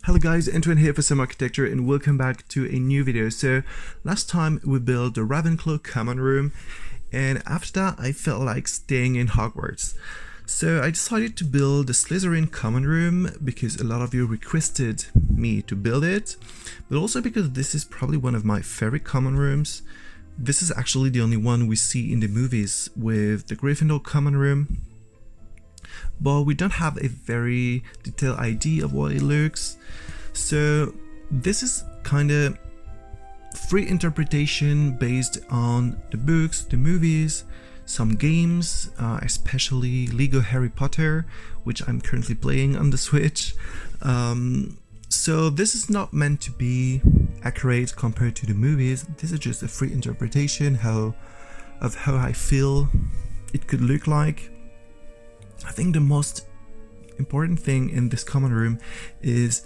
Hello guys, Antoine here for Simarchitecture and welcome back to a new video. So last time we built the Ravenclaw Common Room and after that I felt like staying in Hogwarts. So I decided to build the Slytherin Common Room because a lot of you requested me to build it, but also because this is probably one of my favorite common rooms. This is actually the only one we see in the movies with the Gryffindor Common Room. But we don't have a very detailed idea of what it looks. So this is kind of free interpretation based on the books, the movies, some games, especially Lego Harry Potter, which I'm currently playing on the Switch. So this is not meant to be accurate compared to the movies. This is just a free interpretation of how I feel it could look like. I think the most important thing in this common room is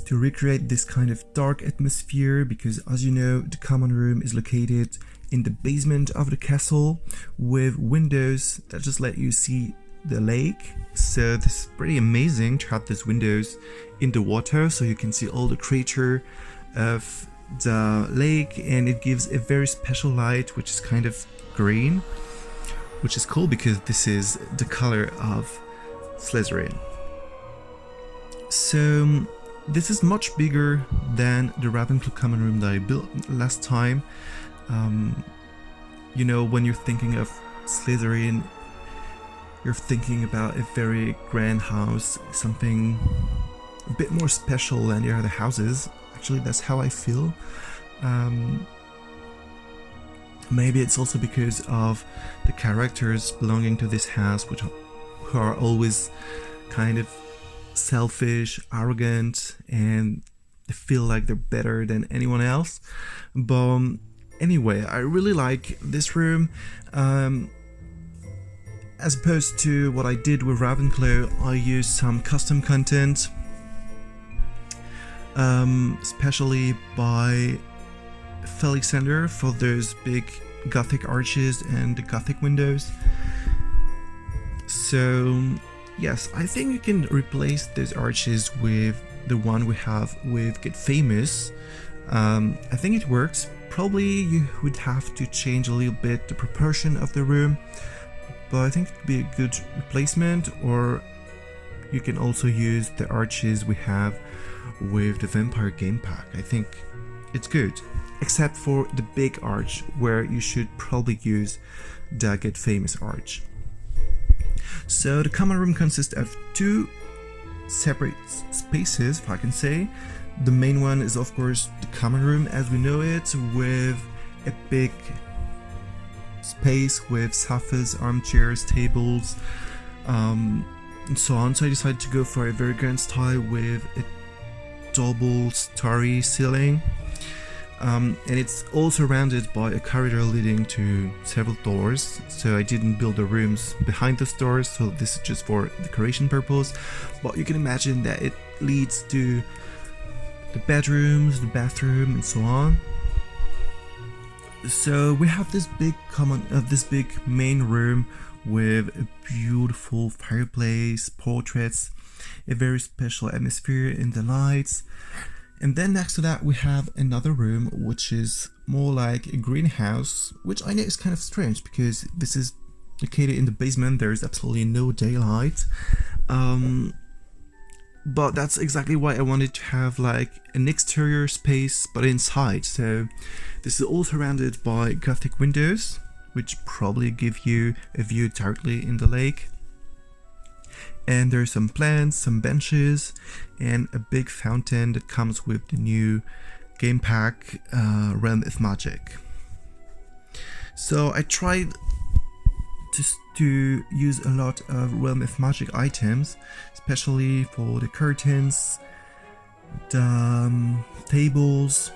to recreate this kind of dark atmosphere because, as you know, the common room is located in the basement of the castle with windows that just let you see the lake. So this is pretty amazing to have these windows in the water so you can see all the creature of the lake, and it gives a very special light which is kind of green, which is cool because this is the color of Slytherin. So this is much bigger than the Ravenclaw Common Room that I built last time. You know, when you're thinking of Slytherin, you're thinking about a very grand house, something a bit more special than the other houses. Actually, that's how I feel. Maybe it's also because of the characters belonging to this house, who are always kind of selfish, arrogant, and they feel like they're better than anyone else. But anyway, I really like this room. As opposed to what I did with Ravenclaw, I used some custom content, especially by Alexander for those big Gothic arches and the Gothic windows. So yes, I think you can replace those arches with the one we have with Get Famous. I think it works. Probably you would have to change a little bit the proportion of the room, but I think it would be a good replacement. Or you can also use the arches we have with the Vampire Game Pack. I think it's good, except for the big arch where you should probably use the Get Famous arch. So the common room consists of two separate spaces, if I can say. The main one is of course the common room as we know it, with a big space with sofas, armchairs, tables, and so on. So I decided to go for a very grand style with a double starry ceiling. And it's all surrounded by a corridor leading to several doors, so I didn't build the rooms behind those doors, so this is just for decoration purpose. But you can imagine that it leads to the bedrooms, the bathroom, and so on. So we have this big main room with a beautiful fireplace, portraits, a very special atmosphere in the lights. And then next to that we have another room which is more like a greenhouse, which I know is kind of strange because this is located in the basement. There is absolutely no daylight, but that's exactly why I wanted to have like an exterior space but inside. So this is all surrounded by Gothic windows which probably give you a view directly in the lake. And there's some plants, some benches, and a big fountain that comes with the new game pack, Realm of Magic. So I tried to use a lot of Realm of Magic items, especially for the curtains, the tables,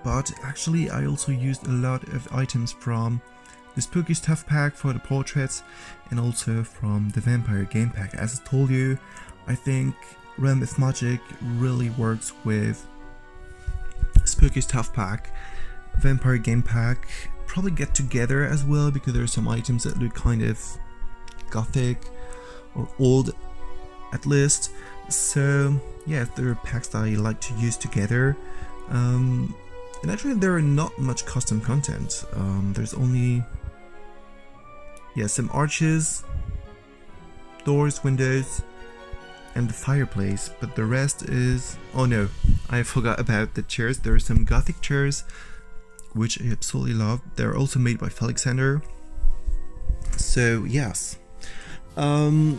but actually I also used a lot of items from the Spooky Stuff pack for the portraits and also from the Vampire Game Pack. As I told you, I think Realm of Magic really works with Spooky Stuff pack, Vampire Game Pack probably get together as well because there are some items that look kind of Gothic or old at least, So yeah, there are packs that I like to use together. And actually there are not much custom content. There's only some arches, doors, windows, and the fireplace, but the rest is... oh no, I forgot about the chairs. There are some gothic chairs which I absolutely love. They're also made by Felixander. So yes, I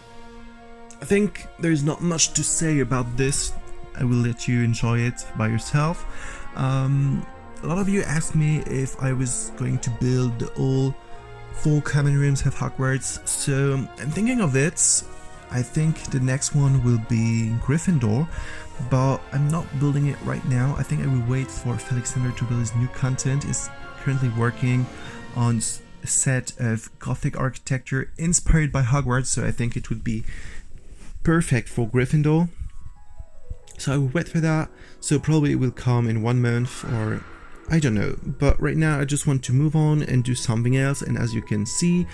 think there's not much to say about this. I will let you enjoy it by yourself. A lot of you asked me if I was going to build all 4 common rooms of Hogwarts, so I'm thinking of it. I think the next one will be Gryffindor, but I'm not building it right now. I think I will wait for Felixander to build his new content. He's currently working on a set of Gothic architecture inspired by Hogwarts, so I think it would be perfect for Gryffindor. So I will wait for that. So probably it will come in 1 month, or I don't know. But right now I just want to move on and do something else, and as you can see,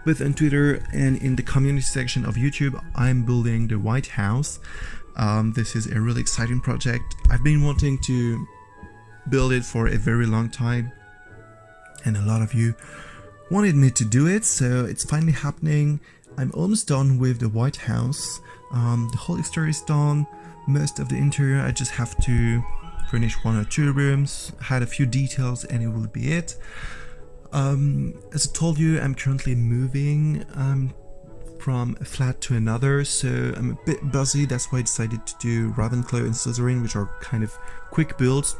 both on Twitter and in the community section of YouTube, I'm building the White House. This is a really exciting project. I've been wanting to build it for a very long time, and a lot of you wanted me to do it, so it's finally happening. I'm almost done with the White House. The whole exterior is done, most of the interior. I just have to furnish 1 or 2 rooms, add a few details, and it will be it. As I told you, I'm currently moving from a flat to another, so I'm a bit busy. That's why I decided to do Ravenclaw and Slytherin, which are kind of quick builds.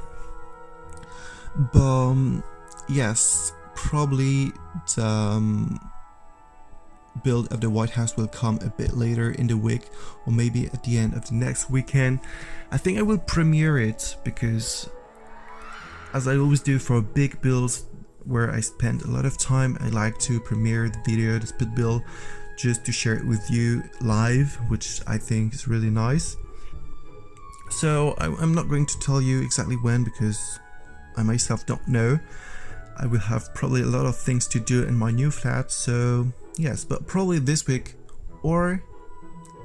But yes, probably the build of the White House will come a bit later in the week, or maybe at the end of the next weekend. I think I will premiere it because, as I always do for big builds where I spend a lot of time, I like to premiere the video, the split build, just to share it with you live, which I think is really nice. So I'm not going to tell you exactly when, because I myself don't know. I will have probably a lot of things to do in my new flat, so yes, but probably this week or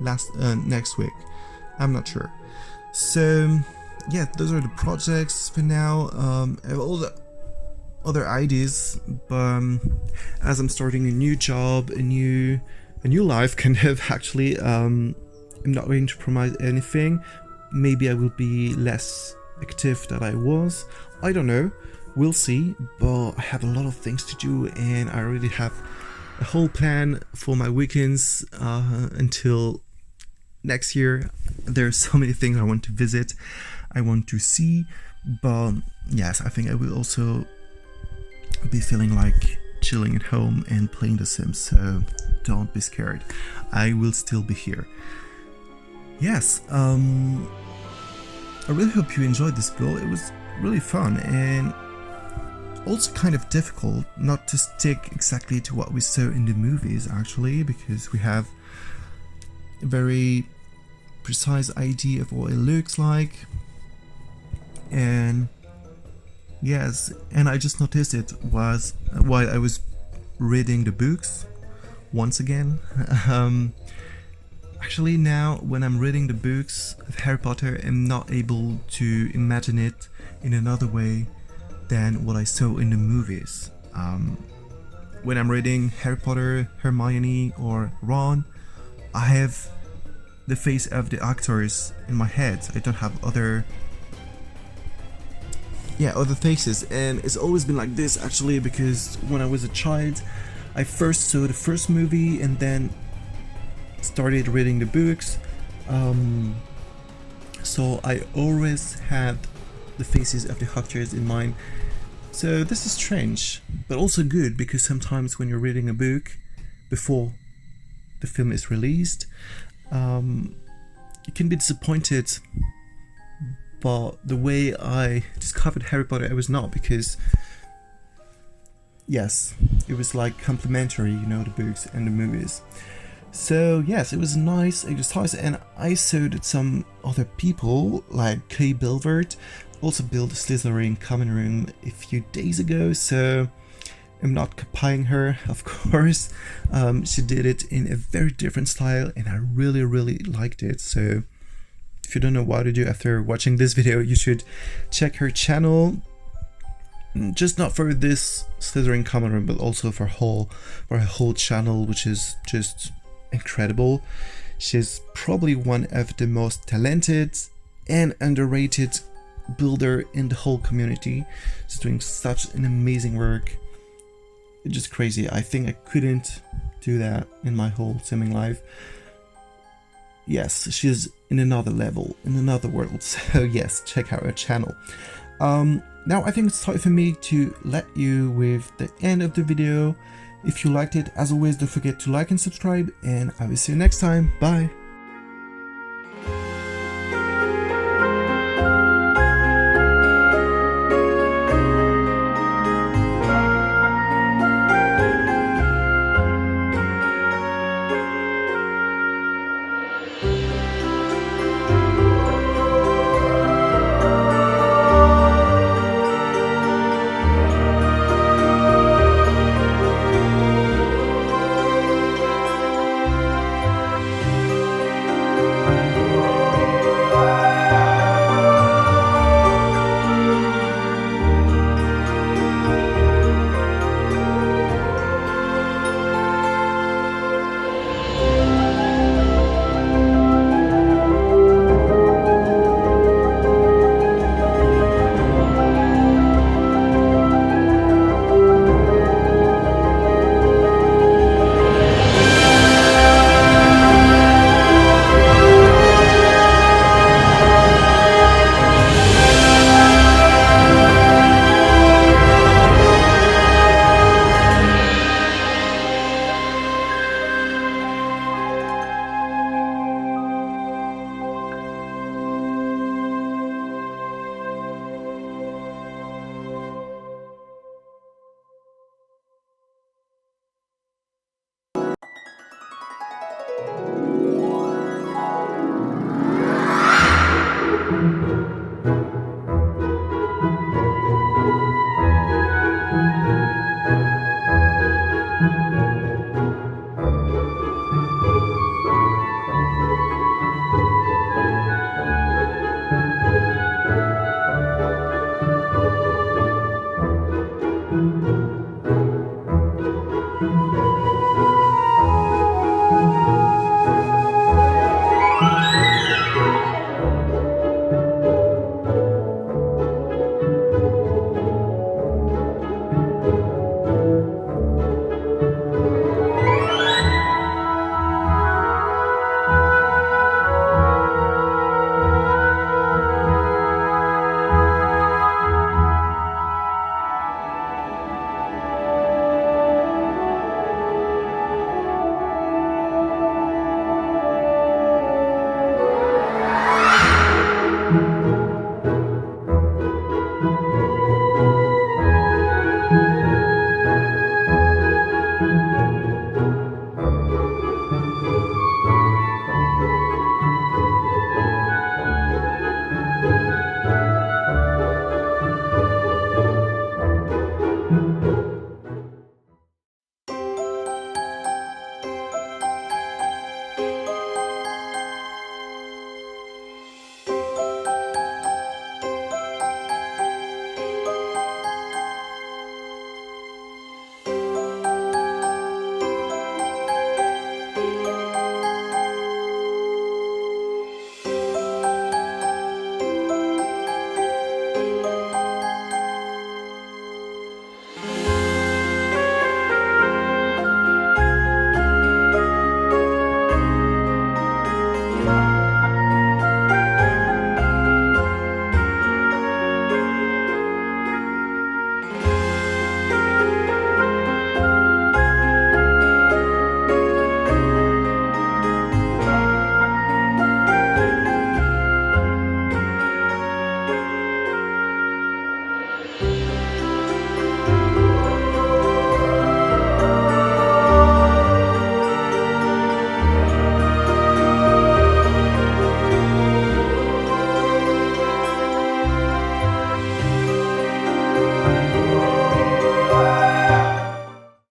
next week, I'm not sure. So yeah, those are the projects for now. I have all the other ideas, but as I'm starting a new job, a new life kind of, actually, I'm not going to promise anything. Maybe I will be less active than I was, I don't know, we'll see. But I have a lot of things to do, and I already have a whole plan for my weekends until next year. There are so many things I want to visit, I want to see. But yes, I think I will also be feeling like chilling at home and playing The Sims, so don't be scared, I will still be here. Yes, I really hope you enjoyed this build. It was really fun, and also kind of difficult not to stick exactly to what we saw in the movies, actually, because we have a very precise idea of what it looks like. And yes, and I just noticed it was while I was reading the books once again. Actually, now when I'm reading the books of Harry Potter, I'm not able to imagine it in another way than what I saw in the movies. When I'm reading Harry Potter, Hermione, or Ron, I have the face of the actors in my head. I don't have other faces, and it's always been like this, actually, because when I was a child, I first saw the first movie and then started reading the books, so I always had the faces of the actors in mind. So this is strange, but also good, because sometimes when you're reading a book before the film is released, you can be disappointed. But the way I discovered Harry Potter, I was not, because yes, it was like complementary, you know, the books and the movies. So yes, it was a nice exercise, and I saw that some other people, like Kay Bilvert, also built a Slytherin Common Room a few days ago, so I'm not copying her, of course. She did it in a very different style, and I really liked it. So If you don't know what to do after watching this video, you should check her channel. Just not for this Slytherin Common Room, but also for her whole channel, which is just incredible. She's probably one of the most talented and underrated builder in the whole community. She's doing such an amazing work. It's just crazy. I think I couldn't do that in my whole simming life. Yes, she's in another level, in another world. So yes, check out her channel. Now I think it's time for me to let you with the end of the video. If you liked it, as always, don't forget to like and subscribe, and I will see you next time. Bye!